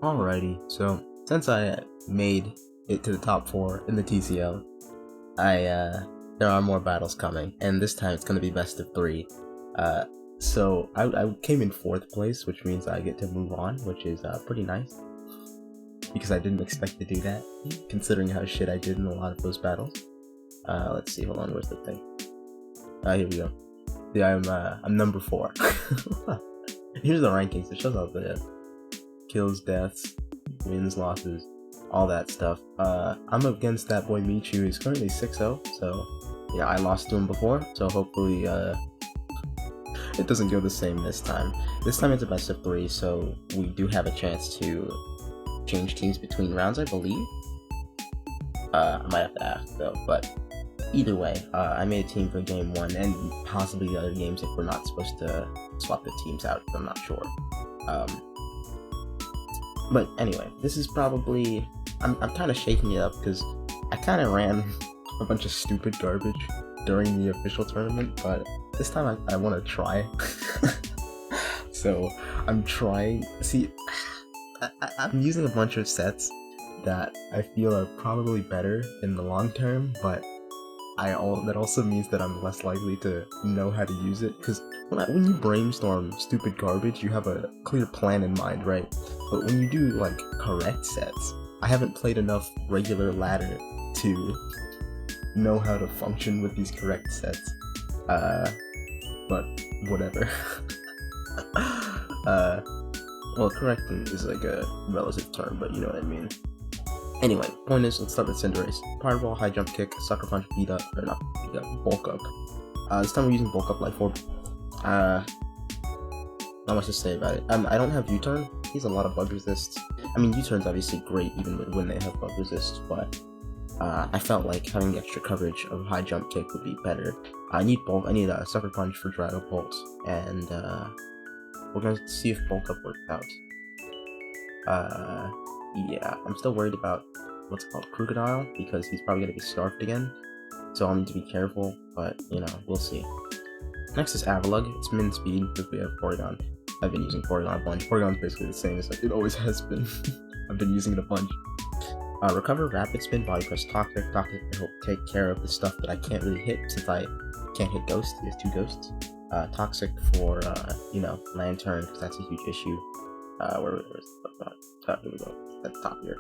Alrighty, so since I made it to the top 4 in the TCL, there are more battles coming, and this time it's going to be best of 3. So I came in 4th place, which means I get to move on, which is pretty nice, because I didn't expect to do that, considering how shit I did in a lot of those battles. Let's see, hold on, where's the thing? Here we go. Yeah, I'm number 4. Here's the rankings. It shows all the kills, deaths, wins, losses, all that stuff. I'm against that boy Michu, who's currently 6-0, so yeah, I lost to him before, so hopefully it doesn't go the same this time. This time it's a best of 3, so we do have a chance to change teams between rounds, I believe. I might have to ask though, but either way, I made a team for game 1, and possibly the other games if we're not supposed to swap the teams out, I'm not sure. But anyway, this is probably... I'm kind of shaking it up because I kind of ran a bunch of stupid garbage during the official tournament, but this time I want to try. So I'm trying... See, I'm using a bunch of sets that I feel are probably better in the long term, but that also means that I'm less likely to know how to use it, because when you brainstorm stupid garbage, you have a clear plan in mind, right? But when you do, like, correct sets, I haven't played enough regular ladder to know how to function with these correct sets. But whatever. Well, correcting is like a relative term, but you know what I mean. Anyway, point is, let's start with Cinderace. Fireball, high jump kick, sucker punch, beat up, or not beat up, bulk up. This time we're using bulk up life orb. Not much to say about it. I don't have U-turn. He's a lot of bug resist. I mean, U-turn's obviously great even when they have bug resist, but I felt like having extra coverage of high jump kick would be better. I need a sucker punch for Dragon Bolt, and we're gonna see if bulk up works out. Yeah, I'm still worried about what's called Crocodile, because he's probably gonna be scarfed again, so I'll need to be careful, but, you know, we'll see. Next is Avalugg. It's min speed, because we have Porygon. I've been using Porygon a bunch. Porygon's basically the same as it always has been. I've been using it a bunch. Recover, Rapid Spin, Body Press, Toxic. Toxic to help take care of the stuff that I can't really hit, since I can't hit Ghost. He has 2 Ghosts. Toxic for, you know, Lantern, because that's a huge issue. Where's the here we go. At the top here.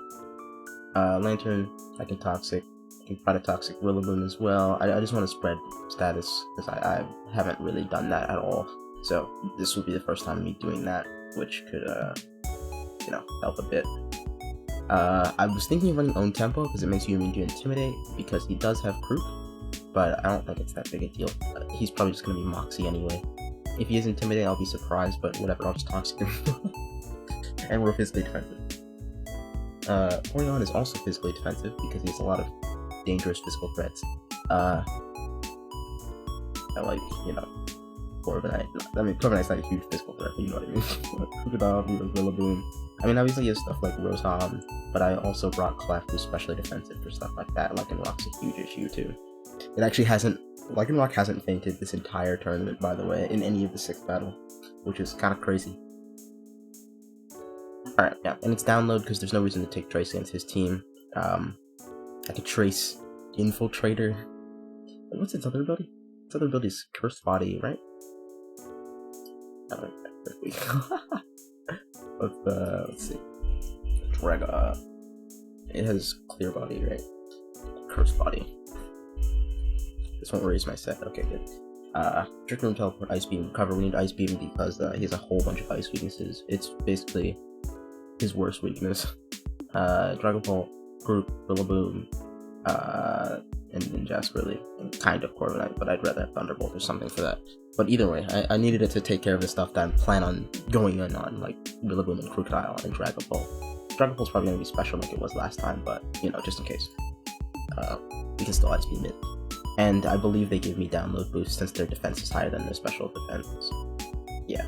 Lantern, I can Toxic. I can try to Toxic Rillaboom as well. I just want to spread status, because I haven't really done that at all. So this will be the first time me doing that, which could, you know, help a bit. I was thinking of running Own Tempo, because it makes you immune to Intimidate, because he does have Crook, but I don't think it's that big a deal. He's probably just going to be Moxie anyway. If he is Intimidate, I'll be surprised, but whatever, I'll just Toxic him. And we're physically defensive. Porygon is also physically defensive, because he has a lot of dangerous physical threats. I like, you know, Corviknight. I mean, Corviknight's not a huge physical threat, but you know what I mean. Crocodile, Rillaboom. I mean, obviously he has stuff like Rotom, but I also brought Clef, who's especially defensive for stuff like that. Lycanroc's a huge issue too. It actually Lycanroc hasn't fainted this entire tournament, by the way, in any of the 6th battle, which is kind of crazy. Alright, yeah, and it's download because there's no reason to take Trace against his team. I could Trace Infiltrator. What's its other ability? Its other ability is Cursed Body, right? There we go. Let's see. It has Clear Body, right? Cursed Body. This won't raise my set. Okay, good. Trick Room, Teleport, Ice Beam, Recover. We need Ice Beam because he has a whole bunch of ice weaknesses. It's basically his worst weakness. Dragon Ball, Groot, Rillaboom, and Ninjask really, and kind of Corviknight, but I'd rather have Thunderbolt or something for that. But either way, I needed it to take care of the stuff that I plan on going in on, like Rillaboom and Crocodile and Dragon Ball. Dragon Ball's probably going to be special like it was last time, but, you know, just in case. We can still Ice Beam it. And I believe they give me download boost since their defense is higher than their special defense. Yeah.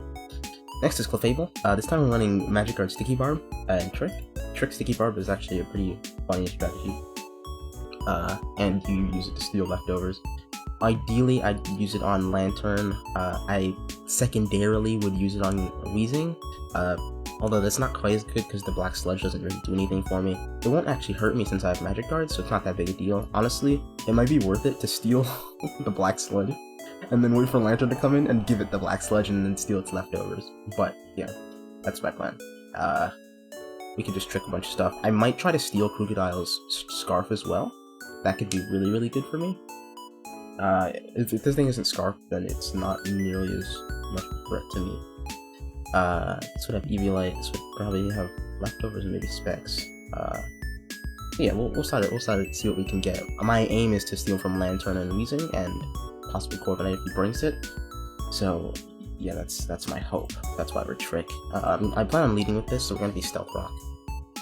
Next is Clefable. This time we're running Magic Guard Sticky Barb and Trick. Trick Sticky Barb is actually a pretty funny strategy. And you use it to steal leftovers. Ideally, I'd use it on Lantern. I secondarily would use it on Weezing. Although that's not quite as good because the Black Sludge doesn't really do anything for me. It won't actually hurt me since I have Magic Guards, so it's not that big a deal. Honestly, it might be worth it to steal the Black Sludge and then wait for Lantern to come in and give it the Black Sludge and then steal its leftovers. But yeah, that's my plan. We could just trick a bunch of stuff. I might try to steal Crocodile's Scarf as well. That could be really, really good for me. If this thing isn't Scarf, then it's not nearly as much of a threat to me. This would have Eviolite, this would probably have leftovers and maybe Specs. Yeah, we'll start to see what we can get. My aim is to steal from Lantern and Weezing, and possibly Corviknight if he brings it. So, yeah, that's my hope. That's why we're Trick. I plan on leading with this, so we're gonna be Stealth Rock.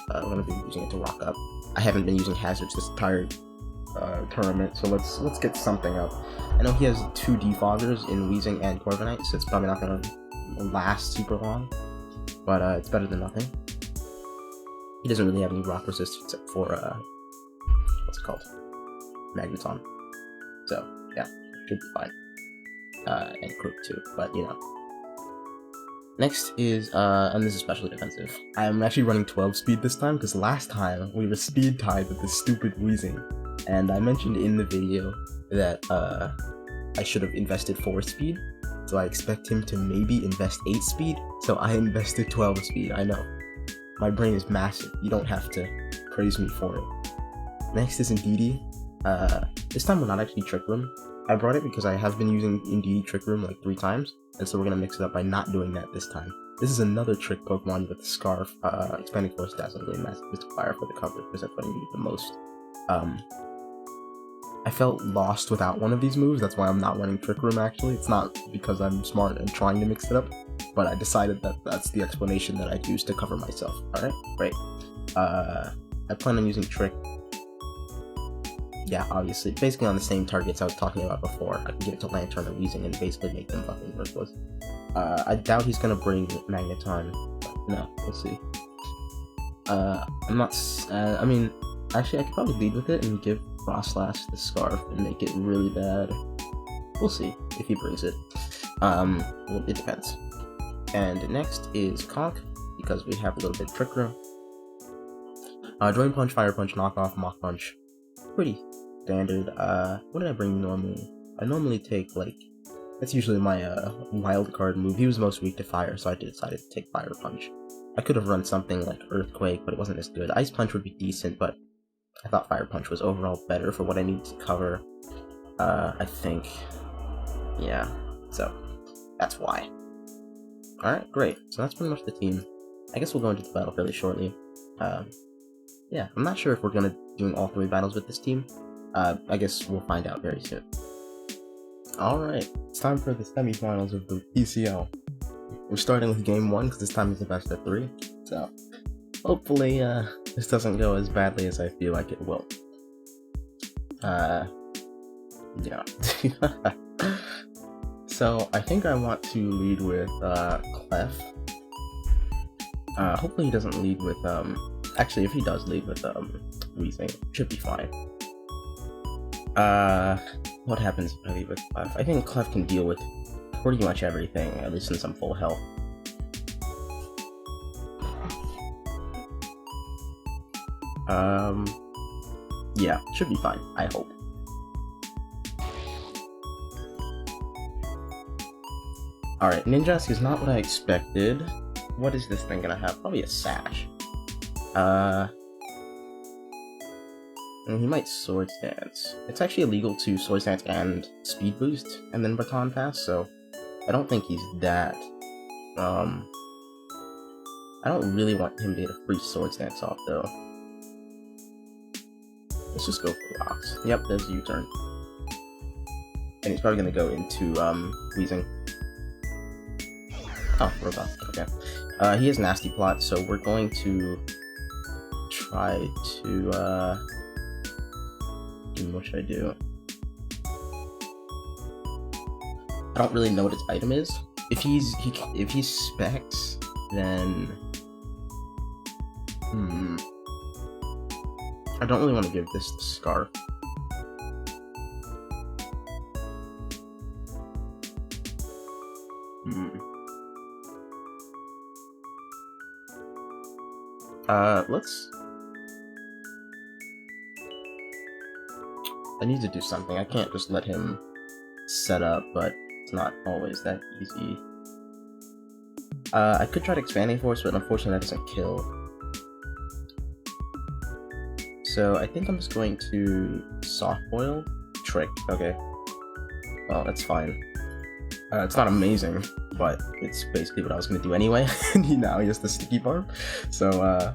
We're gonna be using it to rock up. I haven't been using hazards this entire tournament, so let's get something up. I know he has 2 Defoggers in Weezing and Corviknight, so it's probably not gonna last super long, but it's better than nothing. He doesn't really have any rock resist except for what's it called? Magneton. So yeah, should be fine. And Crook too, but you know. Next is and this is especially defensive. I'm actually running 12 speed this time because last time we were speed tied with this stupid Weezing, and I mentioned in the video that I should have invested 4 speed. So I expect him to maybe invest 8 speed, so I invested 12 speed. I know. My brain is massive. You don't have to praise me for it. Next is Indeedee. This time we're not actually Trick Room. I brought it because I have been using Indeedee Trick Room like 3 times, and so we're gonna mix it up by not doing that this time. This is another Trick Pokemon with Scarf. Expanding Force doesn't really massive Fire for the cover because that's what I need the most. I felt lost without one of these moves, that's why I'm not running Trick Room actually. It's not because I'm smart and trying to mix it up, but I decided that that's the explanation that I'd use to cover myself. Alright, great. I plan on using Trick. Yeah, obviously, basically on the same targets I was talking about before. I can give it to Lantern or Weezing and basically make them fucking worthless. I doubt he's gonna bring Magneton. No, we'll see. I'm not, I mean, actually I could probably lead with it and give Frostlass the Scarf and make it really bad. We'll see if he brings it. Well, it depends. And next is Conk, because we have a little bit of Trick Room. Drain Punch, Fire Punch, Knock Off, Mach Punch. Pretty standard. What did I bring normally? I normally take, like, that's usually my wild card move. He was most weak to fire, so I decided to take Fire Punch. I could have run something like Earthquake, but it wasn't as good. Ice Punch would be decent, but I thought Fire Punch was overall better for what I needed to cover. I think. Yeah, so that's why. Alright, great. So that's pretty much the team. I guess we'll go into the battle fairly shortly. Yeah, I'm not sure if we're gonna do all 3 battles with this team. I guess we'll find out very soon. Alright, it's time for the semifinals of the TCL. We're starting with game 1 because this time is the best of 3. So hopefully this doesn't go as badly as I feel like it will. Yeah. So I think I want to lead with Clef. Hopefully he doesn't lead with actually if he does lead with Weezing, should be fine. What happens if I lead with Clef? I think Clef can deal with pretty much everything, at least since I'm full health. Yeah, should be fine, I hope. Alright, Ninjask is not what I expected. What is this thing gonna have? Probably a Sash. And he might Swords Dance. It's actually illegal to Swords Dance and Speed Boost, and then Baton Pass, so I don't think he's that. I don't really want him to get a free Swords Dance off, though. Let's just go for Rocks. Yep, there's a U-turn. And he's probably gonna go into, Weezing. Oh, Robot, okay. He has Nasty Plot, so we're going to try to, what should I do? I don't really know what his item is. If he's Specs, then I don't really want to give this the Scarf. Let's... I need to do something. I can't just let him set up, but it's not always that easy. I could try to expanding force, but unfortunately that doesn't kill. So I think I'm just going to soft boil. Trick, okay. Well, that's fine. It's not amazing, but it's basically what I was gonna do anyway. And now he has the sticky barb. So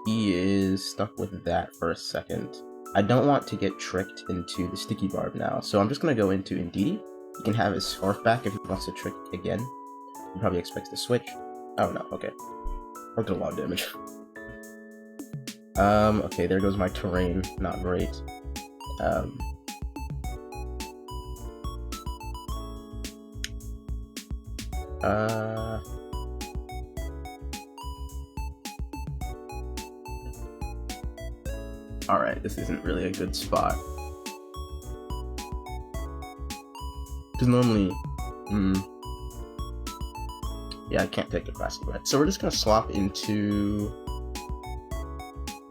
he is stuck with that for a second. I don't want to get tricked into the sticky barb now, so I'm just gonna go into Indeedee. He can have his scarf back if he wants to trick again. He probably expects to switch. Oh no, okay. Or did a lot of damage. Okay, there goes my terrain. Not great. Alright, this isn't really a good spot. Because normally... yeah, I can't take a classic red. So we're just gonna swap into...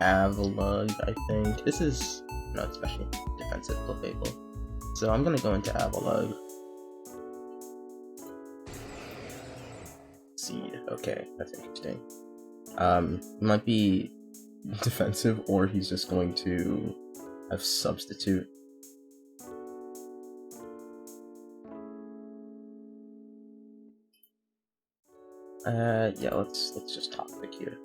Avalug, I think. This is... no, it's especially defensive Clefable. So I'm gonna go into Avalug. Seed. Okay, that's interesting. He might be defensive, or he's just going to have substitute. Yeah, let's just toxic here.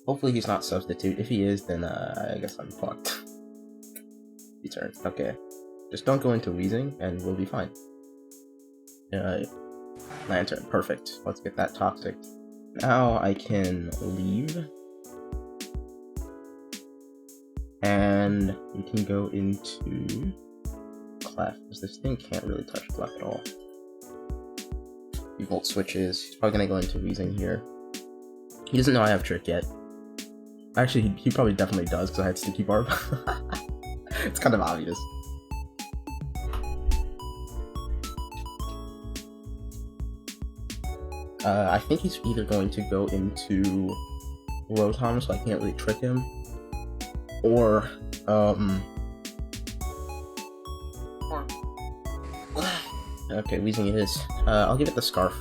Hopefully he's not substitute. If he is, then I guess I'm fucked. Return. Okay. Just don't go into Weezing, and we'll be fine. Lantern. Perfect. Let's get that toxic. Now I can leave. And we can go into Clef, because this thing can't really touch Clef at all. He volt switches. He's probably gonna go into Weezing here. He doesn't know I have Trick yet. Actually, he probably definitely does, because I had Sticky Barb. It's kind of obvious. I think he's either going to go into Rotom, so I can't really trick him, or, okay, Weezing it is. I'll give it the Scarf.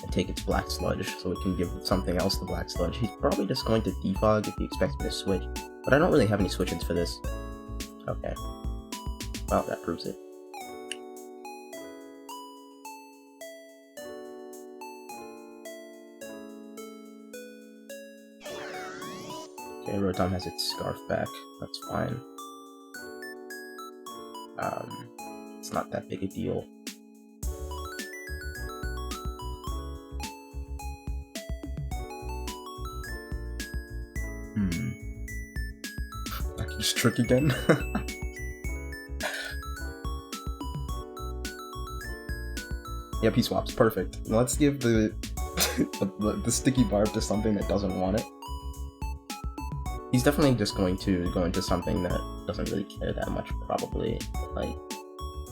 And take its Black Sludge, so we can give something else the Black Sludge. He's probably just going to defog if he expects me to switch, but I don't really have any switch-ins for this. Okay. Well, that proves it. Okay, Rotom has its Scarf back. That's fine. It's not that big a deal. I can just trick again. Yep, he swaps. Perfect. Now let's give the the Sticky Barb to something that doesn't want it. He's definitely just going to go into something that doesn't really care that much, probably. Like,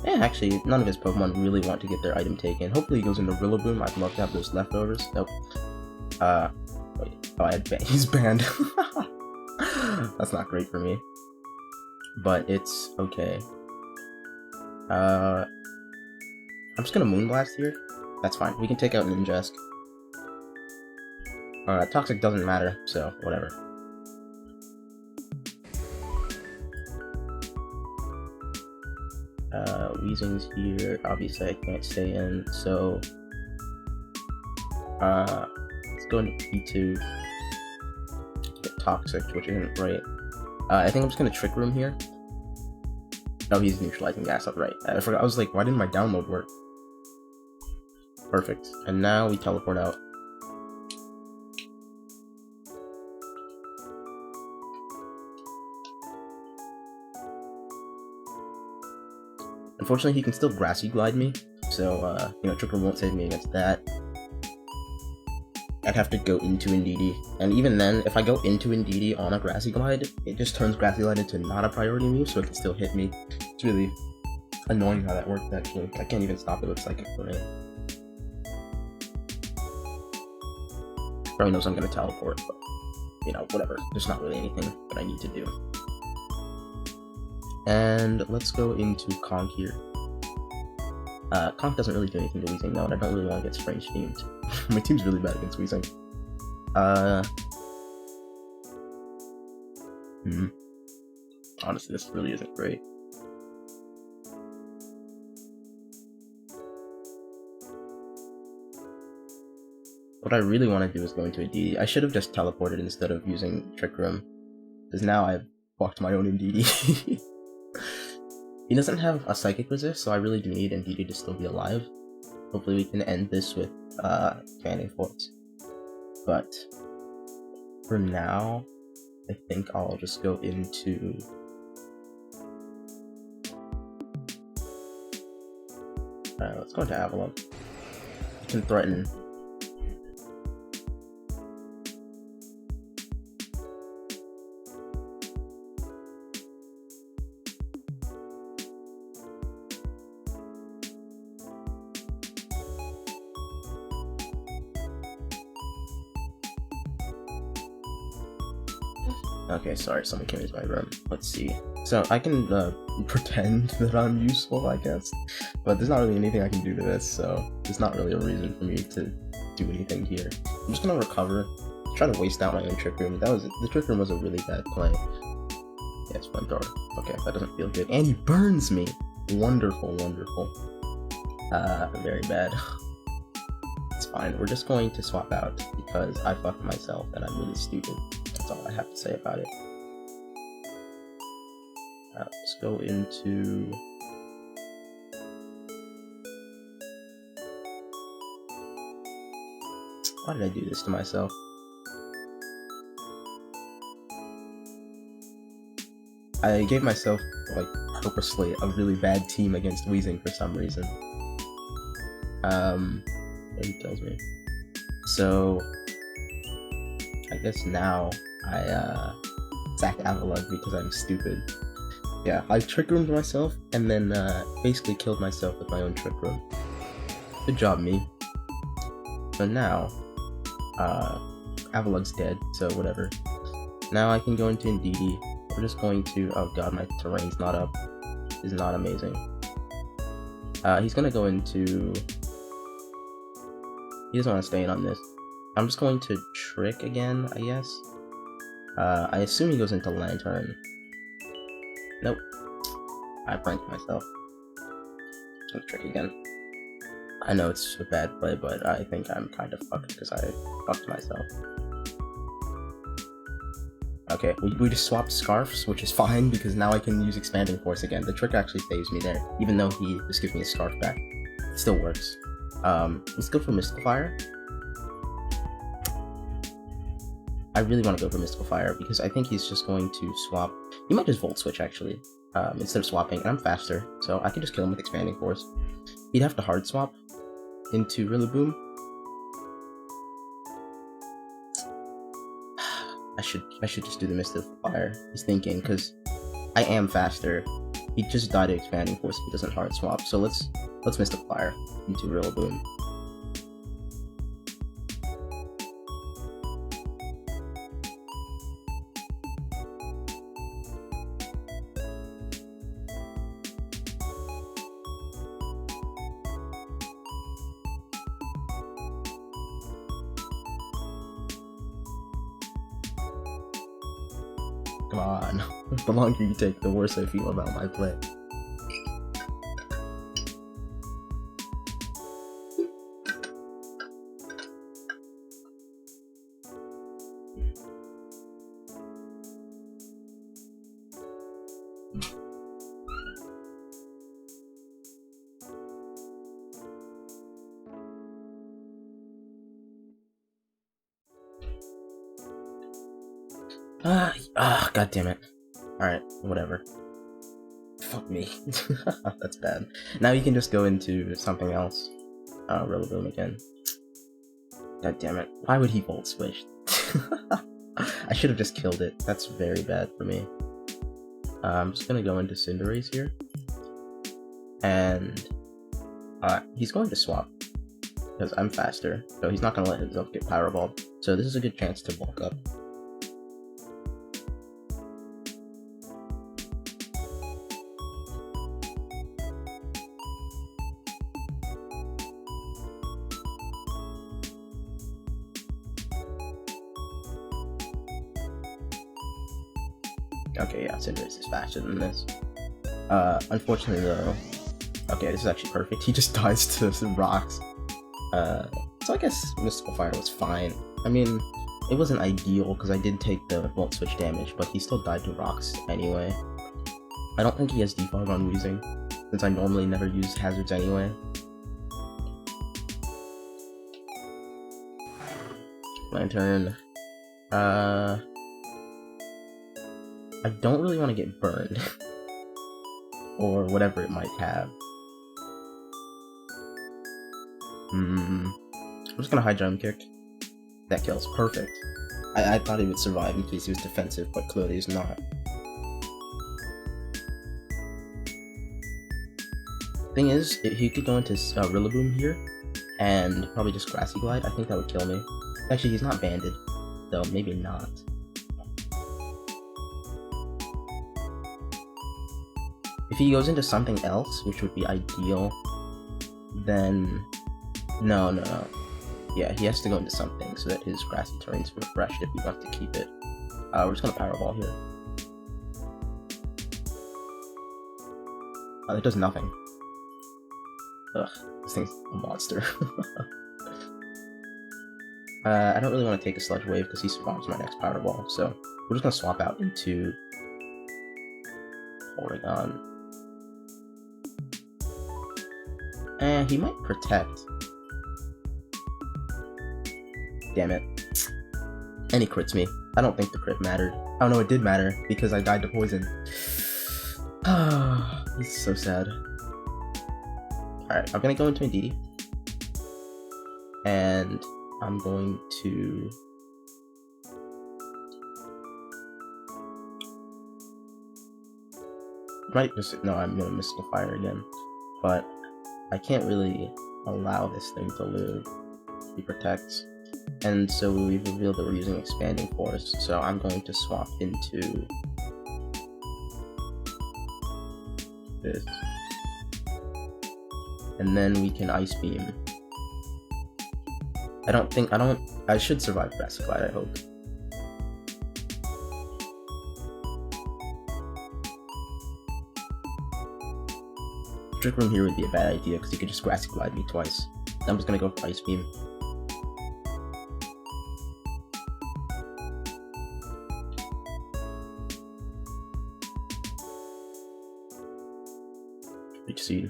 yeah, actually, none of his Pokemon really want to get their item taken. Hopefully he goes into Rillaboom. I'd love to have those leftovers. Nope. Wait. Oh, he's banned. That's not great for me. But it's okay. I'm just gonna Moonblast here. That's fine. We can take out Ninjask. Toxic doesn't matter, so whatever. Weezing's here. Obviously I can't stay in, so let's go into P2. Get Toxic, which isn't right. I think I'm just gonna Trick Room here. Oh, he's neutralizing gas up, right. I forgot. I was like, why didn't my download work? Perfect. And now we teleport out. Unfortunately, he can still Grassy Glide me, so, you know, Trick Room won't save me against that. I'd have to go into Indeedee, and even then, if I go into Indeedee on a Grassy Glide, it just turns Grassy Glide into not a priority move, so it can still hit me. It's really annoying how that works, actually. I can't even stop it with Psychic Flame. Probably knows I'm gonna teleport, but you know, whatever. There's not really anything that I need to do. And let's go into Conk here. Conk doesn't really do anything to Weezing though, and I don't really want to get strange teamed. My team's really bad against Weezing. Honestly, this really isn't great. What I really want to do is go into a DD. I should have just teleported instead of using Trick Room, because now I've fucked my own DD. He doesn't have a Psychic Resist, so I really do need DD to still be alive. Hopefully we can end this with Commanding Force. But for now, I think I'll just go into... Alright, let's go into Avalon. You can threaten. Okay, sorry, someone came into my room. Let's see. So I can pretend that I'm useful, I guess, but there's not really anything I can do to this, so there's not really a reason for me to do anything here. I'm just gonna recover, try to waste out my own Trick Room. The Trick Room was a really bad play. Yes, Flamethrower. Okay, that doesn't feel good. And he burns me! Wonderful, wonderful. Very bad. It's fine, we're just going to swap out, because I fucked myself and I'm really stupid. That's all I have to say about it. Let's go into... Why did I do this to myself? I gave myself, like, purposely a really bad team against Weezing for some reason. He kills me. So... I guess now I sack Avalon because I'm stupid. Yeah, I Trick Roomed myself and then basically killed myself with my own Trick Room. Good job, me. So now, Avalug's dead, so whatever. Now I can go into Ndidi. We're just going to... Oh god, my terrain's not up. This is not amazing. He's gonna go into... He doesn't want to stay in on this. I'm just going to Trick again, I guess. I assume he goes into Lantern. Nope. I pranked myself. I'm gonna Trick again. I know it's a bad play, but I think I'm kind of fucked because I fucked myself. Okay, we just swapped Scarfs, which is fine because now I can use Expanding Force again. The Trick actually saves me there, even though he just gives me a Scarf back. It still works. Let's go for Mystical Fire. I really want to go for Mystical Fire because I think he's just going to swap. He might just Volt Switch actually, instead of swapping, and I'm faster, so I can just kill him with Expanding Force. He'd have to hard swap into Rillaboom. I should just do the Mystical Fire. He's thinking because I am faster. He just died to Expanding Force if he doesn't hard swap. So let's Mystical Fire into Rillaboom. Come on. The longer you take, the worse I feel about my play. God damn it. Alright, whatever. Fuck me. That's bad. Now you can just go into something else. Rillaboom again. God damn it. Why would he Volt Switch? I should have just killed it. That's very bad for me. I'm just gonna go into Cinderace here. And he's going to swap. Because I'm faster. So he's not gonna let himself get Powerballed. So this is a good chance to walk up. Okay, yeah, Cinderace is faster than this. Unfortunately though, okay, this is actually perfect. He just dies to some rocks. So I guess Mystical Fire was fine. I mean, it wasn't ideal because I did take the Volt Switch damage, but he still died to rocks anyway. I don't think he has defog on Weezing, since I normally never use hazards anyway. Lantern. I don't really want to get burned. Or whatever it might have. I'm just gonna high jump kick. That kills. Perfect. I thought he would survive in case he was defensive, but clearly he's not. Thing is, if he could go into Rillaboom here, and probably just Grassy Glide, I think that would kill me. Actually, he's not banded, so maybe not. If he goes into something else, which would be ideal, then... No. Yeah, he has to go into something so that his grassy terrain's refreshed if we want to keep it. We're just gonna Power Ball here. It does nothing. Ugh, this thing's a monster. I don't really want to take a Sludge Wave because he survives my next Power Ball, so we're just gonna swap out into Porygon. And he might Protect. Damn it. And he crits me. I don't think the crit mattered. Oh no, it did matter, because I died to poison. Ah, this is so sad. Alright, I'm gonna go into Indeedee. And I'm going to... Might just... No, I'm gonna Mystical Fire again. But I can't really allow this thing to live. He protects. And so we've revealed that we're using Expanding Force, so I'm going to swap into this. And then we can Ice Beam. I should survive Grassy Glide, I hope. Trick Room here would be a bad idea because he could just Grassy Glide me twice. I'm just gonna go for Ice Beam. Seed.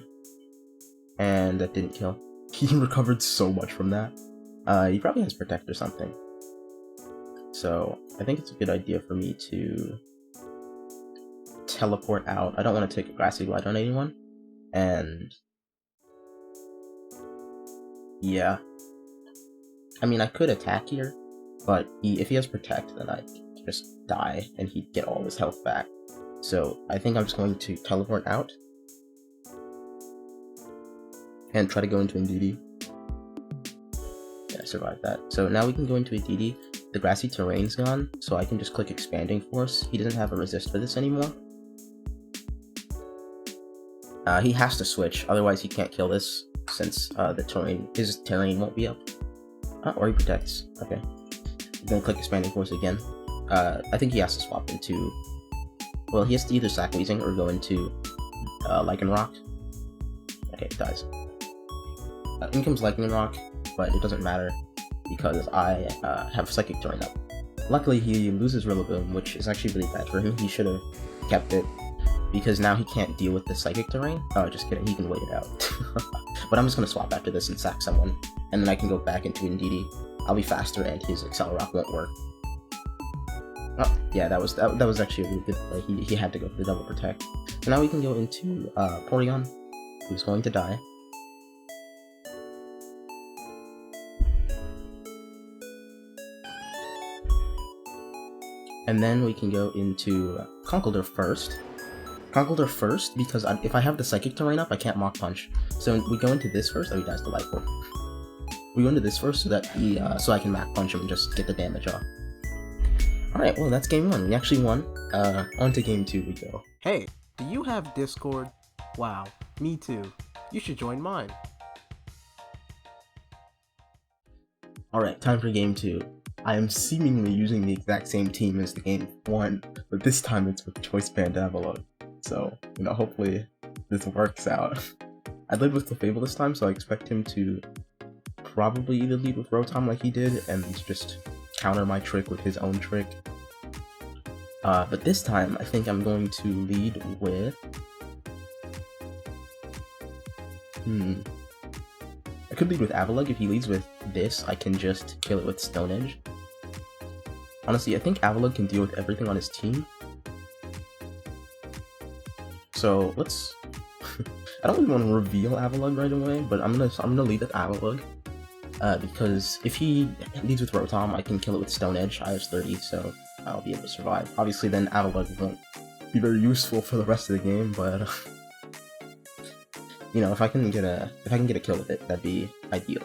And that didn't kill. He recovered so much from that. He probably has Protect or something. So I think it's a good idea for me to teleport out. I don't want to take a Grassy Glide on anyone. And yeah. I mean, I could attack here, but if he has Protect, then I'd just die and he'd get all his health back. So I think I'm just going to teleport out and try to go into Indeedee. Yeah, I survived that. So now we can go into Indeedee. The grassy terrain's gone, so I can just click Expanding Force. He doesn't have a resist for this anymore. He has to switch, otherwise he can't kill this, since his terrain won't be up. Or he protects. Okay. Then click Expanding Force again. I think he has to swap into... Well, he has to either sack Weezing or go into Lycanroc. Okay, it dies. In comes Lycanroc, but it doesn't matter because I have Psychic Terrain up. Luckily, he loses Rillaboom, which is actually really bad for him. He should have kept it because now he can't deal with the Psychic Terrain. Oh, just kidding. He can wait it out. But I'm just gonna swap after this and sack someone, and then I can go back into Indeedee. I'll be faster, and his Accelerock won't work. Oh, yeah, that was actually a really good play. He had to go for the double protect. So now we can go into Porygon, who's going to die. And then we can go into Conkeldurr first. Conkeldurr first, because if I have the Psychic Terrain up, I can't Mach Punch. So we go into this first, oh, he dies to Light Orb. we go into this first so that so I can Mach Punch him and just get the damage off. Alright, well that's game 1. We actually won. On to game 2 we go. Hey, do you have Discord? Wow, me too. You should join mine. Alright, time for game 2. I am seemingly using the exact same team as the game 1, but this time it's with Choice Band Avalon. So, hopefully this works out. I led with the Fable this time, so I expect him to probably either lead with Rotom like he did, and just counter my trick with his own trick. But this time, I think I'm going to lead with... I could lead with Avalug. If he leads with this, I can just kill it with Stone Edge. Honestly, I think Avalug can deal with everything on his team. So let's... I don't really want to reveal Avalug right away, but I'm gonna lead with Avalug. Because if he leads with Rotom, I can kill it with Stone Edge. I have 30, so I'll be able to survive. Obviously, then Avalug won't be very useful for the rest of the game, but if I can get a kill with it, that'd be ideal.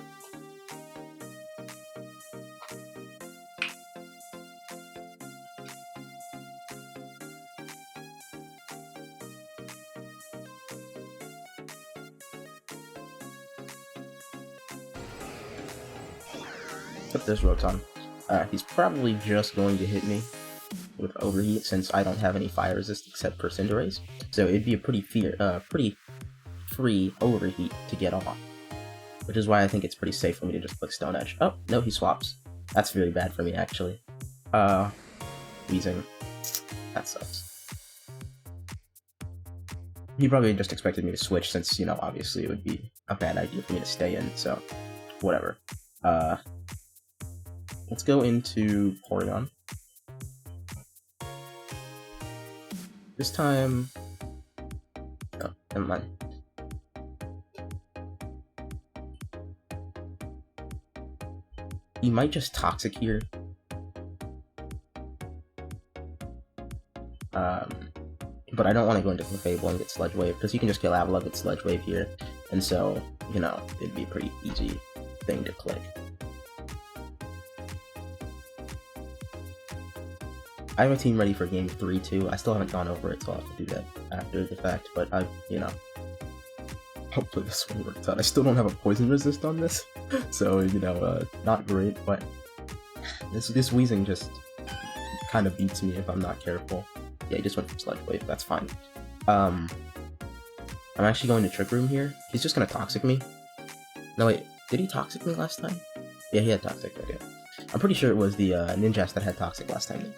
But there's Rotom. He's probably just going to hit me with Overheat since I don't have any fire resist except for Cinderace. So it'd be a pretty free Overheat to get off. Which is why I think it's pretty safe for me to just click Stone Edge. Oh, no, he swaps. That's very bad for me, actually. Weezing. That sucks. He probably just expected me to switch since, obviously it would be a bad idea for me to stay in, so whatever. Let's go into Porygon. This time... Oh, never mind. He might just Toxic here. But I don't want to go into Clefable and get Sludge Wave, because you can just kill Avalugg with Sludge Wave here, and so, it'd be a pretty easy thing to click. I have a team ready for game 3 too. I still haven't gone over it, so I'll have to do that after the fact, but hopefully this one works out. I still don't have a poison resist on this, so, not great, but this Weezing just kind of beats me if I'm not careful. Yeah, he just went for Sludge Wave, that's fine. I'm actually going to Trick Room here. He's just gonna Toxic me. No wait, did he Toxic me last time? Yeah, he had Toxic, okay. I'm pretty sure it was the Ninjask that had Toxic last time though.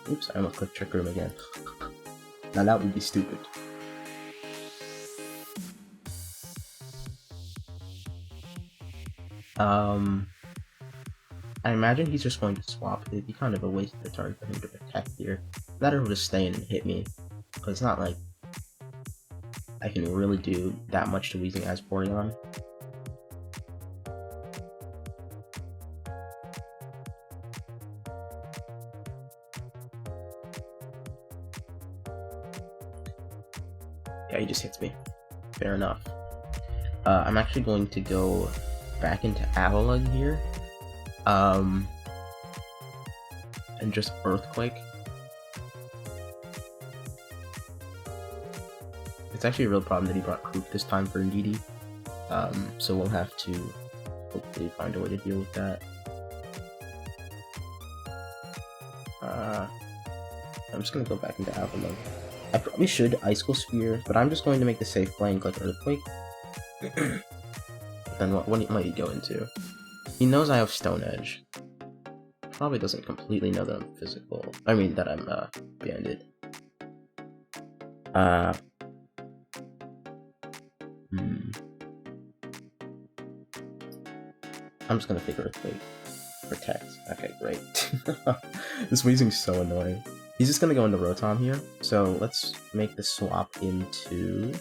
Oops, I almost clicked Trick Room again. Now that would be stupid. I imagine he's just going to swap. It'd be kind of a waste of the turn for him to protect here. That or just stay in and hit me. But it's not like I can really do that much to Weezing as Porygon. Yeah, he just hits me. Fair enough. I'm actually going to go back into Avalugg here. And just Earthquake. It's actually a real problem that he brought Krook this time for Indeedee. So we'll have to hopefully find a way to deal with that. I'm just gonna go back into Avalugg. I probably should Icicle Spear, but I'm just going to make the safe play and click Earthquake. Then what might he go into? He knows I have Stone Edge. Probably doesn't completely know that I'm physical. I mean, that I'm banded. I'm just gonna pick Earthquake. Protect. Okay, great. This Weezing's so annoying. He's just gonna go into Rotom here, so let's make the swap into...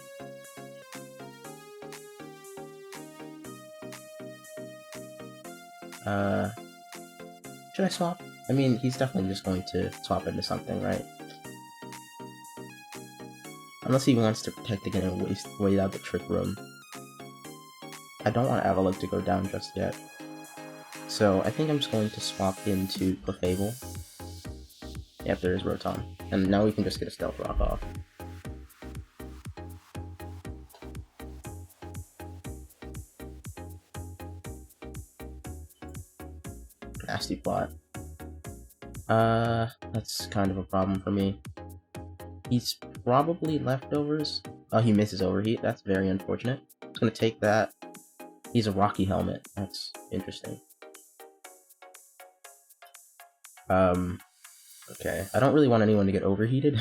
Should I swap? I mean, he's definitely just going to swap into something, right? Unless he wants to protect again and wait out the Trick Room. I don't want Avalugg to go down just yet. So I think I'm just going to swap into Clefable. Yep, there is Rotom. And now we can just get a Stealth Rock off. Nasty plot. That's kind of a problem for me. He's probably leftovers. Oh, he misses Overheat. That's very unfortunate. I'm just gonna take that. He's a Rocky Helmet. That's interesting. Okay. I don't really want anyone to get overheated.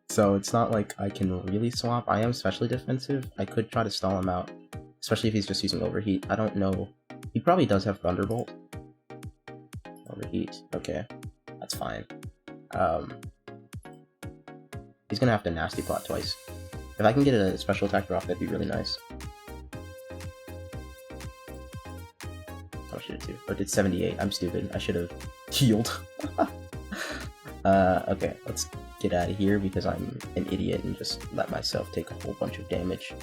So it's not like I can really swap. I am especially defensive. I could try to stall him out. Especially if he's just using Overheat. I don't know. He probably does have Thunderbolt. Overheat. Okay. That's fine. He's gonna have to Nasty Plot twice. If I can get a special attack off, that'd be really nice. Oh, shit, too. Or did 78. I'm stupid. I should have healed. Okay, let's get out of here because I'm an idiot and just let myself take a whole bunch of damage.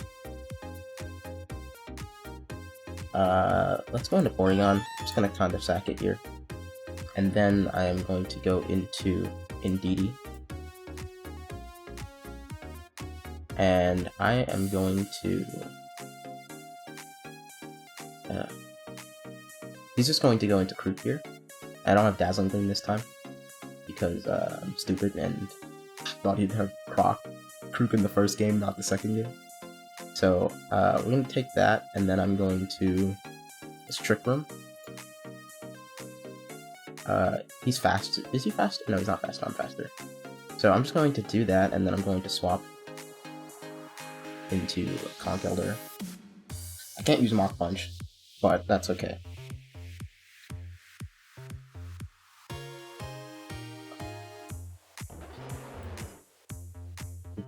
Let's go into Porygon. I'm just gonna kind of sack it here. And then I am going to go into Indeedee. And I am going to... he's just going to go into Krook here. I don't have Dazzling Gleam this time, because I'm stupid and thought he'd have Krook in the first game, not the second game. So we're going to take that, and then I'm going to this Trick Room. He's fast. Is he fast? No, he's not fast. I'm faster. So I'm just going to do that, and then I'm going to swap into Conch Elder. I can't use Mach Punch, but that's okay.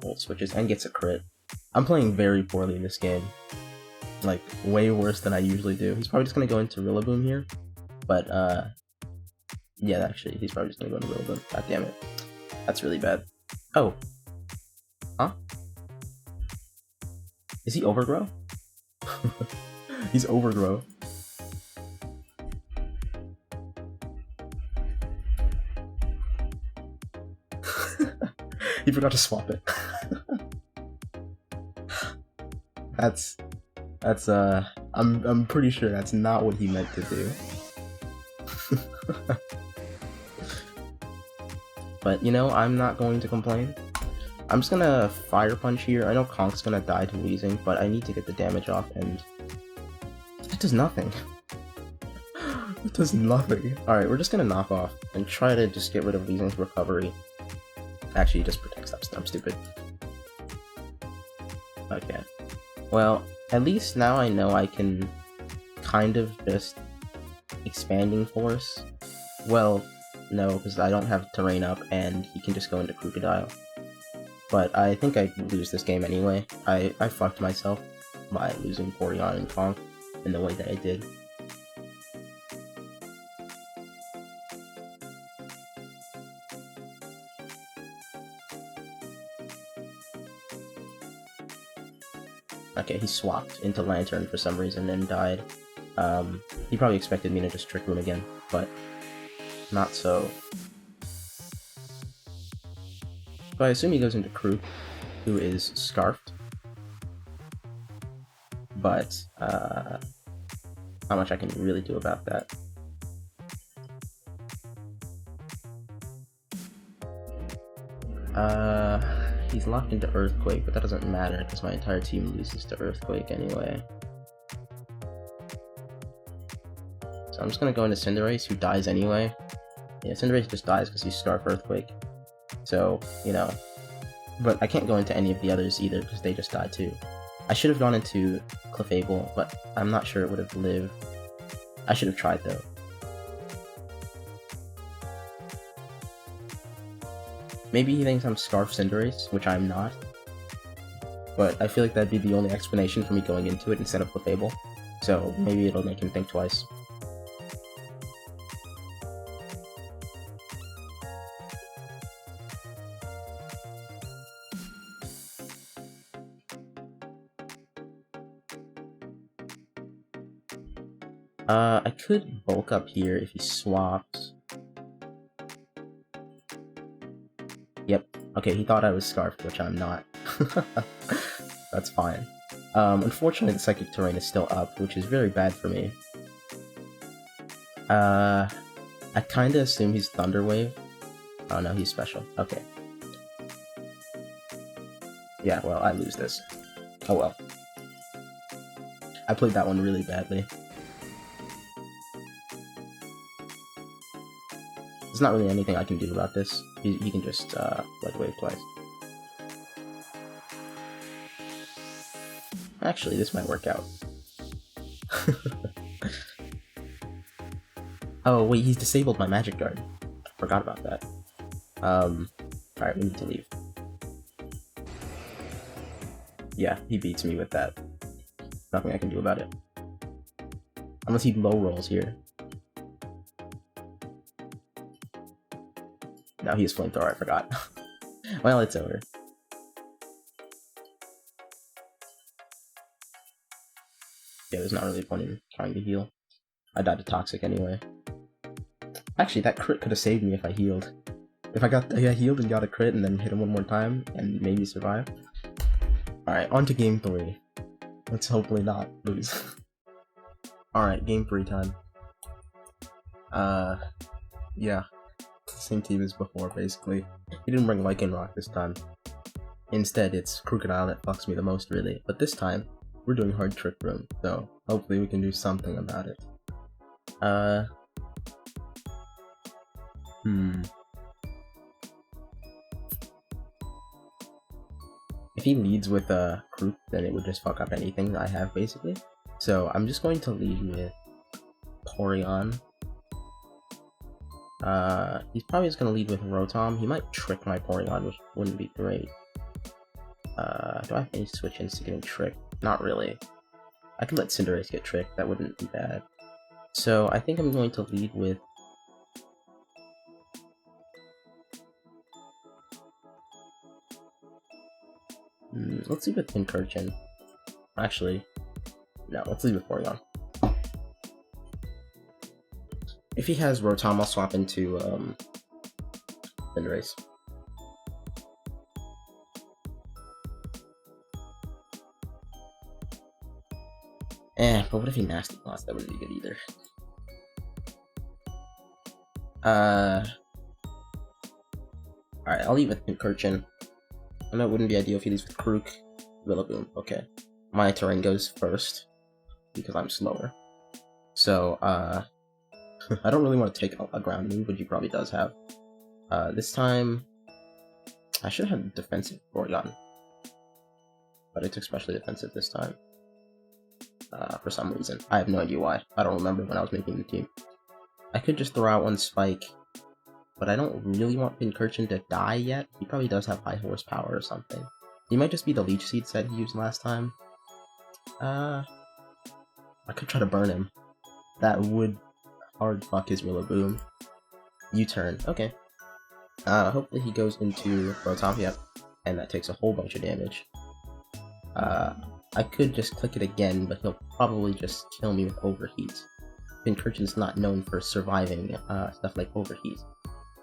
Bolt switches and gets a crit. I'm playing very poorly in this game. Like, way worse than I usually do. He's probably just gonna go into Rillaboom here. But, yeah, actually, he's probably just gonna go into Rillaboom. God damn it. That's really bad. Oh. Huh? Is he Overgrow? He's Overgrow. He forgot to swap it. I'm pretty sure that's not what he meant to do. But, you know, I'm not going to complain. I'm just gonna Fire Punch here. I know Conch's gonna die to Weezing, but I need to get the damage off, and it does nothing. It does nothing. Alright, we're just gonna knock off and try to just get rid of Weezing's recovery. Actually, just protects us. I'm stupid. Okay. Well, at least now I know I can kind of just Expanding Force. Well, no, because I don't have Terrain up, and he can just go into Crocodile. But I think I lose this game anyway. I fucked myself by losing Porygon and Conch in the way that I did. Okay, he swapped into Lantern for some reason and died. He probably expected me to just Trick Room again, but not so. So I assume he goes into Krook, who is Scarfed. But, not much I can really do about that. He's locked into Earthquake, but that doesn't matter because my entire team loses to Earthquake anyway. So I'm just gonna go into Cinderace, who dies anyway. Yeah, Cinderace just dies because he's Scarf Earthquake. So, you know. But I can't go into any of the others either because they just die too. I should have gone into Clefable, but I'm not sure it would have lived. I should have tried though. Maybe he thinks I'm Scarf Cinderace, which I'm not. But I feel like that'd be the only explanation for me going into it instead of Clefable. So maybe it'll make him think twice. I could bulk up here if he swaps. Yep. Okay, he thought I was Scarfed, which I'm not. That's fine. Unfortunately, the Psychic Terrain is still up, which is very bad for me. I kinda assume he's Thunder Wave. Oh no, he's Special. Okay. Yeah, well, I lose this. Oh well. I played that one really badly. There's not really anything I can do about this. He can just, Blood Wave twice. Actually, this might work out. Oh, wait, he's disabled my Magic Guard. I forgot about that. Alright, we need to leave. Yeah, he beats me with that. Nothing I can do about it. Unless he low rolls here. No, he has Flamethrower, I forgot. Well, it's over. Yeah, there's not really a point in trying to heal. I died to Toxic anyway. Actually, that crit could have saved me if I healed. If I healed and got a crit and then hit him one more time and maybe survive. Alright, on to game 3. Let's hopefully not lose. Alright, game 3 time. Yeah. Same team as before, basically. He didn't bring Lycanroc this time. Instead, it's Crocodile that fucks me the most, really. But this time, we're doing Hard Trick Room, so hopefully we can do something about it. If he leads with a Crook, then it would just fuck up anything I have, basically. So I'm just going to lead with Porygon. He's probably just going to lead with Rotom. He might trick my Porygon, which wouldn't be great. Do I have any switch-ins to getting tricked? Not really. I could let Cinderace get tricked, that wouldn't be bad. So I think I'm going to lead with... let's leave with Pincurchin. Actually, no, let's leave with Porygon. If he has Rotom, I'll swap into Cinderace. But what if he Nasty Claws? That wouldn't be good either. Alright, I'll leave with Pincurchin. I know it wouldn't be ideal if he leaves with Krook. Rillaboom, okay. My terrain goes first, because I'm slower. So, I don't really want to take a ground move, which he probably does have. This time, I should have defensive Porygon. But I took specially defensive this time. For some reason. I have no idea why. I don't remember when I was making the team. I could just throw out one Spike, but I don't really want Pincurchin to die yet. He probably does have high horsepower or something. He might just be the Leech Seed set he used last time. I could try to burn him. That would hard fuck his Rillaboom. U-turn, okay. Hopefully he goes into Rotom, yep. And that takes a whole bunch of damage. I could just click it again, but he'll probably just kill me with Overheat. Pincurchin's not known for surviving stuff like Overheat.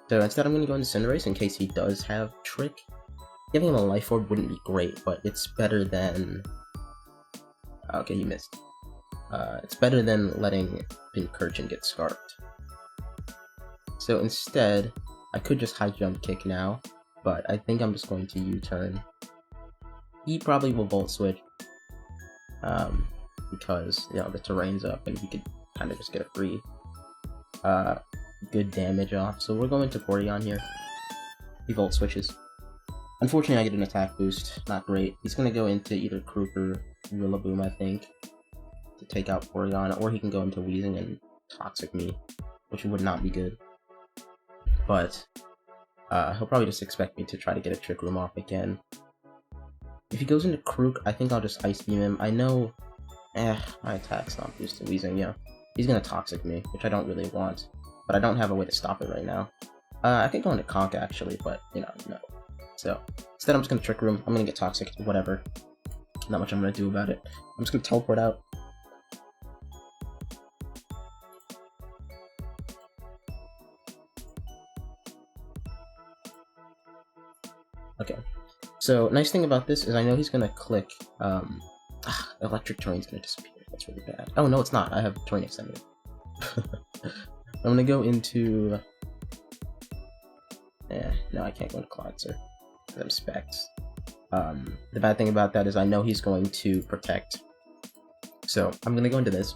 So instead I'm going to go into Cinderace in case he does have Trick. Giving him a Life Orb wouldn't be great, but it's better than... okay, he missed. It's better than letting Pincurchin get Scarfed. So instead, I could just High Jump Kick now, but I think I'm just going to U-turn. He probably will Volt Switch. Because, you know, the terrain's up and he could kind of just get a free good damage off. So we're going to Porygon here. He Volt Switches. Unfortunately, I get an attack boost. Not great. He's going to go into either Krook or Rillaboom, I think, to take out Porygon, or he can go into Weezing and Toxic me, which would not be good. But he'll probably just expect me to try to get a Trick Room off again. If he goes into Krook, I think I'll just Ice Beam him. I know... my attack's not boosted. Weezing, yeah. He's gonna Toxic me, which I don't really want. But I don't have a way to stop it right now. I could go into Conk, actually, but, you know, no. So, instead I'm just gonna Trick Room. I'm gonna get Toxic, whatever. Not much I'm gonna do about it. I'm just gonna Teleport out. Okay. So, nice thing about this is I know he's gonna click, Electric Terrain's gonna disappear. That's really bad. Oh, no, it's not. I have Terrain Extended. I'm gonna go into... no, I can't go into Clodser. Because I'm Specs. The bad thing about that is I know he's going to Protect. So, I'm gonna go into this.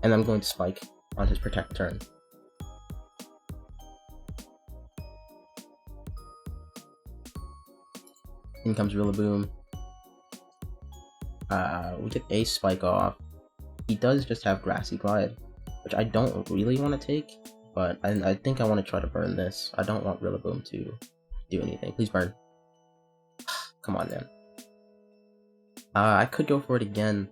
And I'm going to Spike on his Protect turn. In comes Rillaboom. We get a Spike off. He does just have Grassy Glide, which I don't really want to take, but I think I want to try to burn this. I don't want Rillaboom to do anything. Please burn. Come on, man. I could go for it again,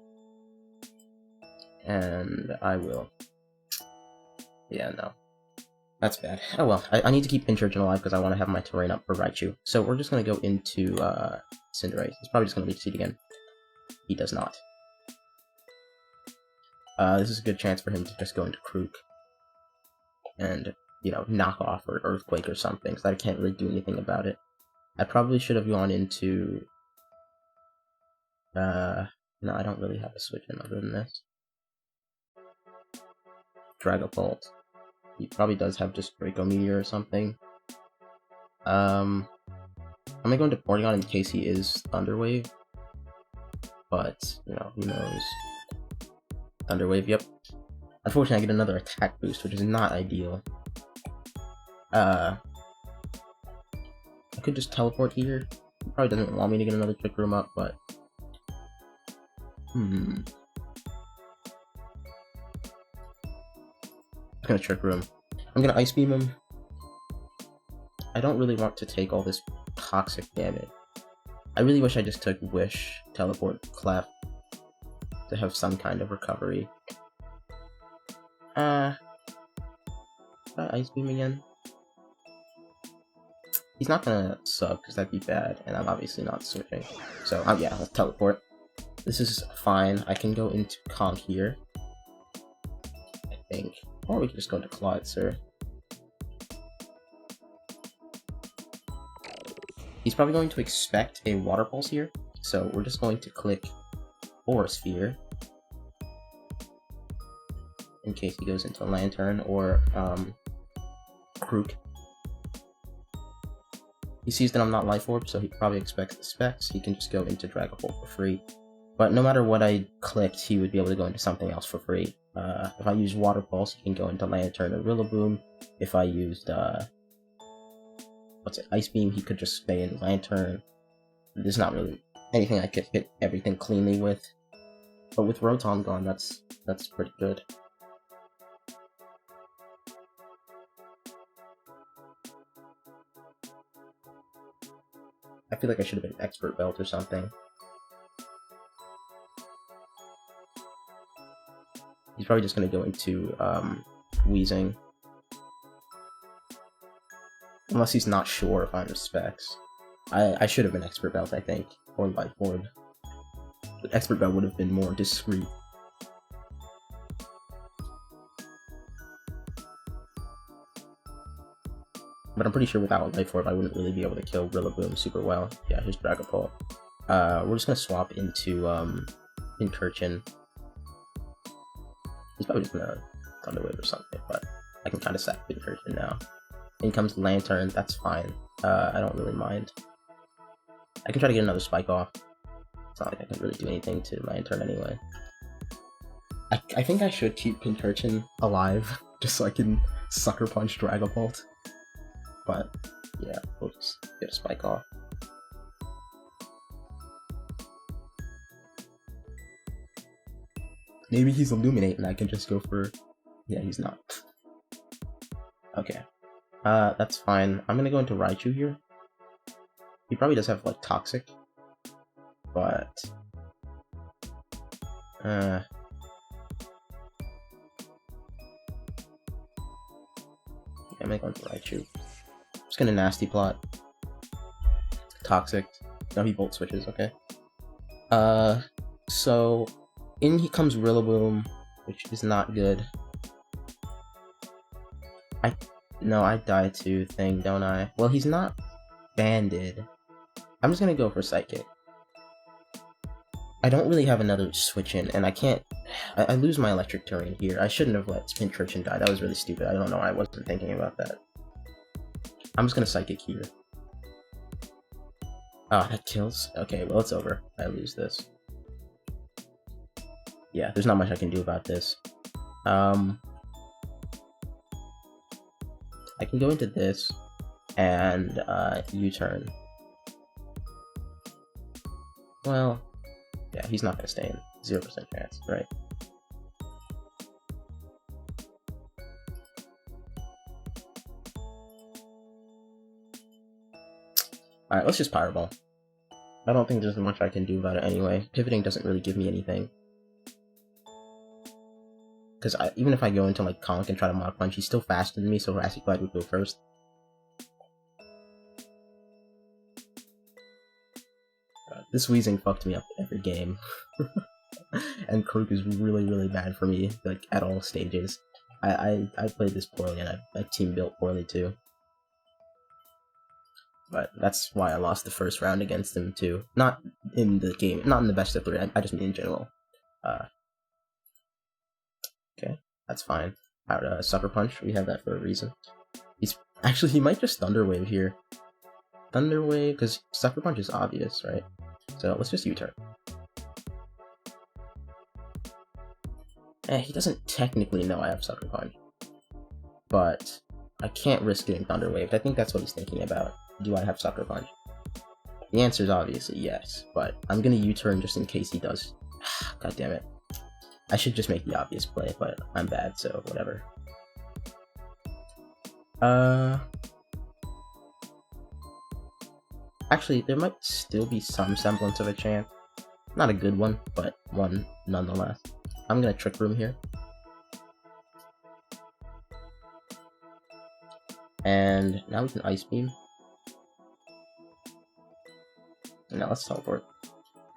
and I will. Yeah, no. That's bad. Oh well, I need to keep Pinchurchin alive because I want to have my terrain up for Raichu. So we're just going to go into Cinderace. He's probably just going to Leech Seed again. He does not. This is a good chance for him to just go into Krook. And, you know, knock off or Earthquake or something, because I can't really do anything about it. I probably should have gone into... no, I don't really have a switch in other than this. Dragapult. He probably does have just Draco Meteor or something. I'm gonna go into Porygon in case he is Thunder Wave. But, you know, who knows. Thunder Wave, yep. Unfortunately, I get another attack boost, which is not ideal. I could just teleport here. He probably doesn't want me to get another Trick Room up, but... I'm gonna Trick Room. I'm gonna Ice Beam him. I don't really want to take all this toxic damage. I really wish I just took Wish, Teleport, Clef to have some kind of recovery. Should I Ice Beam again? He's not gonna sub because that'd be bad, and I'm obviously not switching. So yeah, I'll Teleport. This is fine. I can go into Conk here, I think. Or we can just go into Clodser. He's probably going to expect a Water Pulse here, so we're just going to click Aura Sphere in case he goes into Lantern or Krook. He sees that I'm not Life Orb, so he probably expects the Specs. He can just go into Dragapult for free. But no matter what I clicked, he would be able to go into something else for free. If I use Water Pulse, he can go into Lantern or Rillaboom. If I used, Ice Beam, he could just stay in Lantern. There's not really anything I could hit everything cleanly with. But with Rotom gone, that's pretty good. I feel like I should have been Expert Belt or something. He's probably just going to go into Weezing. Unless he's not sure if I'm Specs. I should have been Expert Belt, I think. Or Life Orb. But Expert Belt would have been more discreet. But I'm pretty sure without Life Orb I wouldn't really be able to kill Rillaboom super well. Yeah, here's Dragapult. We're just going to swap into Pincurchin. He's probably just gonna Thunder Wave or something, but I can kind of sack Pincurchin now. In comes Lantern, that's fine. I don't really mind. I can try to get another Spike off. It's not like I can really do anything to Lantern anyway. I think I should keep Pincurchin alive, just so I can Sucker Punch Dragapult. But, yeah, we'll just get a Spike off. Maybe he's Illuminate and I can just go for... Yeah, he's not. Okay. That's fine. I'm gonna go into Raichu here. He probably does have, like, Toxic. But... I'm gonna go into Raichu. Just gonna Nasty Plot. Toxic. No, he Volt Switches, okay. So... In he comes Rillaboom, which is not good. I die to thing, don't I? Well, he's not banded. I'm just gonna go for Psychic. I don't really have another switch in, and I can't... I lose my Electric Terrain here. I shouldn't have let Spin Triction die. That was really stupid. I don't know why I wasn't thinking about that. I'm just gonna Psychic here. Ah, that kills? Okay, well, it's over. I lose this. Yeah, there's not much I can do about this. I can go into this and U-turn. Well, yeah, he's not gonna stay in. 0% chance, right? Alright, let's just Pyro Ball. I don't think there's much I can do about it anyway. Pivoting doesn't really give me anything. Because even if I go into like Conk and try to Mach Punch, he's still faster than me, so Rassy Glide would go first. This Weezing fucked me up every game. And Krook is really, really bad for me, like, at all stages. I played this poorly, and I team built poorly too. But that's why I lost the first round against him too. Not in the game, not in the best of 3, I just mean in general. Okay, that's fine. Sucker Punch, we have that for a reason. Actually, he might just Thunder Wave here. Thunder Wave, because Sucker Punch is obvious, right? So let's just U-turn. He doesn't technically know I have Sucker Punch. But I can't risk getting Thunder Waved. I think that's what he's thinking about. Do I have Sucker Punch? The answer is obviously yes, but I'm gonna U-turn just in case he does. God damn it. I should just make the obvious play, but I'm bad, so whatever. Actually, there might still be some semblance of a chance. Not a good one, but one nonetheless. I'm gonna Trick Room here. And now we can Ice Beam. And now let's teleport.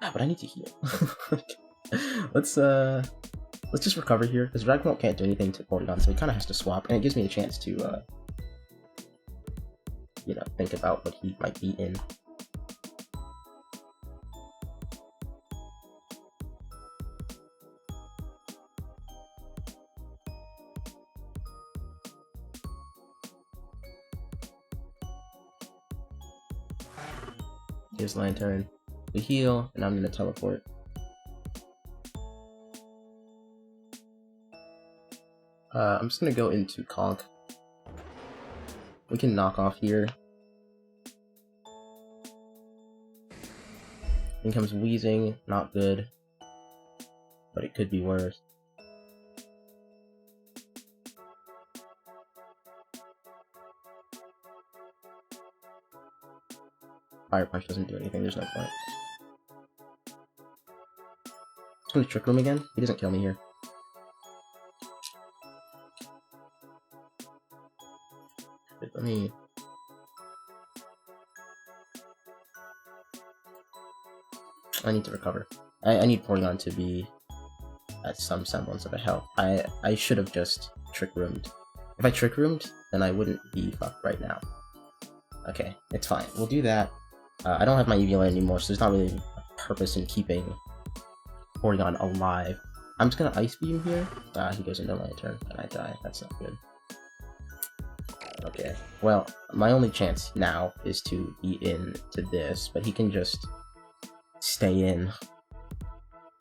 Ah, but I need to heal. Let's just recover here, because Dragapult can't do anything to Porygon, so he kind of has to swap, and it gives me a chance to, you know, think about what he might be in. Here's Lantern. We heal, and I'm gonna teleport. I'm just gonna go into Conk. We can knock off here. In comes Weezing, not good. But it could be worse. Fire Punch doesn't do anything, there's no point. Just gonna Trick Room again. He doesn't kill me here. Let me... I need to recover. I need Porygon to be at some semblance of a health. I should have just Trick Roomed. If I Trick Roomed, then I wouldn't be fucked right now. Okay, it's fine. We'll do that. I don't have my EVLA anymore, so there's not really a purpose in keeping Porygon alive. I'm just gonna Ice Beam here. He goes into Lantern, and I die. That's not good. Okay, well, my only chance now is to be into this, but he can just stay in.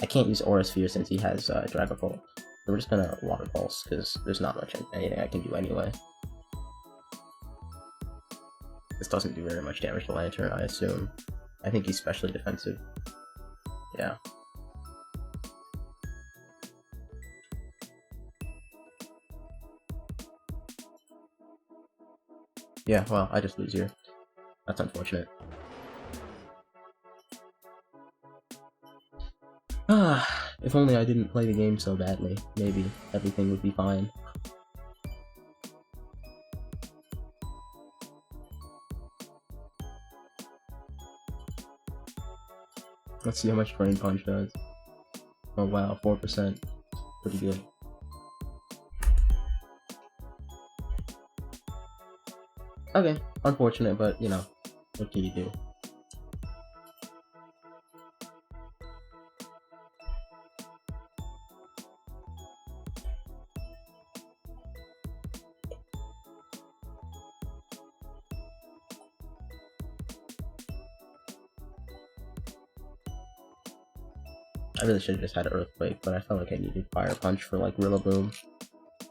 I can't use Aura Sphere since he has Dragapult. So we're just gonna Water Pulse, because there's not much anything I can do anyway. This doesn't do very much damage to Lantern, I assume. I think he's specially defensive. Yeah. Yeah, well, I just lose here. That's unfortunate. If only I didn't play the game so badly, maybe everything would be fine. Let's see how much Brain Punch does. Oh wow, 4%. Pretty good. Okay, unfortunate, but you know, What can you do? I really should have just had an Earthquake, but I felt like I needed Fire Punch for like Rillaboom.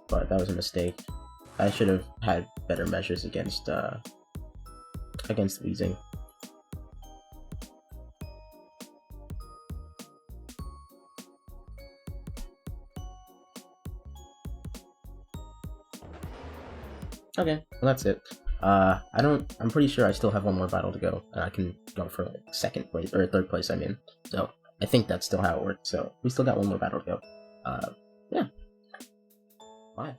But that was a mistake. I should have had better measures against Weezing. Okay, well that's it. I'm pretty sure I still have one more battle to go, and I can go for like second place, or third place, I mean. So, I think that's still how it works, so we still got one more battle to go. Yeah. Bye.